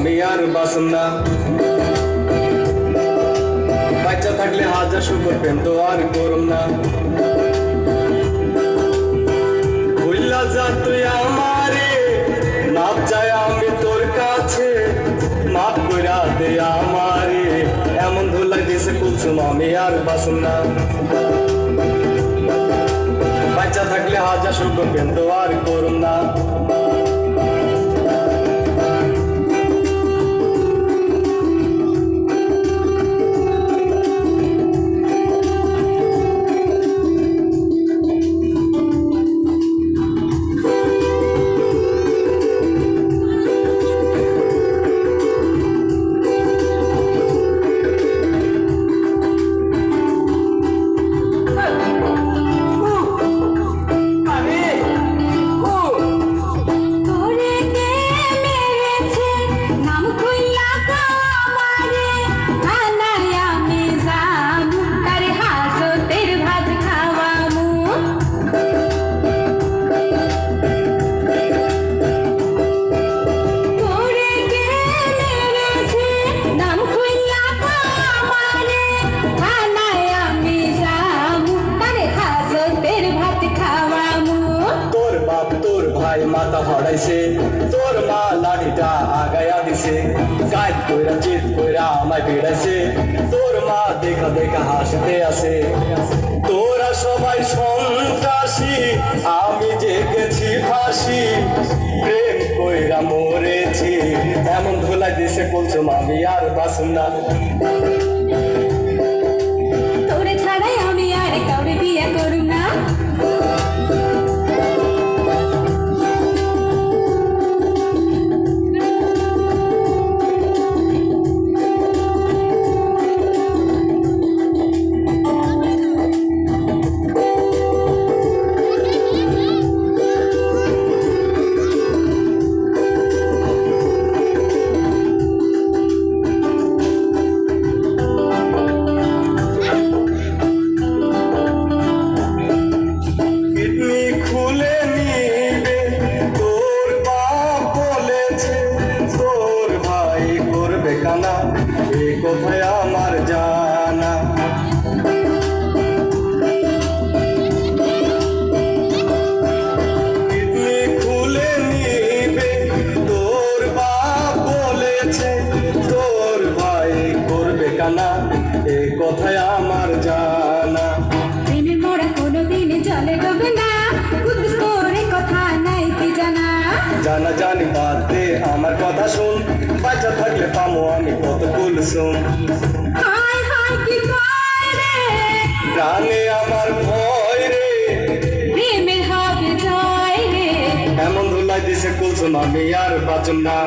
আমি আর বাসুম না। বাচ্চা থাকলে হাজার শুকর প্রেম তো আর করুম না। ভুল্লা যা তুই আমারে, মাপ চাই আমি তোর কাছে, মাপ কইরা দে আমারে। এমন ধুলাই দিছে কুলসুম আমি আর বাসুম না। বাচ্চা থাকলে হাজার শুকর প্রেম তো আর করুম না। মাথা হড়াইছে তোর মা লাঠিটা আগায়া দিছে, কাজ কইরা চিত কইরা আমায় ভিড়াইছে। তোর মা দেখা দেখা হাসতে আছে। তোরা সবাই সন্ত্রাসী, আমি যে গেছি ফাঁসি, প্রেম কইরা মরেছি। এমন ধুলাই দিছে কুলসুম আমি আর বাসুম না। তোরে ছাড়াই আমি আর কাউরে বিয়ে করুম না। কোথায় আমার জানা, কিডনি খুলে নিবে তোর বাপ বলেছে, তোর ভাই করবে কানা, এ কোথায় আমার জানা। প্রেমের মোড়া কোনোদিন জলে ডোবে না, কুদ্দুস তোর কথা নাই কি জানা। জানা জানি বাদ দে আমার কথা শুন, বাচ্চা থাকলে পামো আমি কত কুলসুম। হায় হায় কি কয় রে, প্রাণে আমার ভয় রে, প্রেমের হবে জয় রে। এমন ধুলাই দিছে কুলসুম আমি আর বাঁচুম না।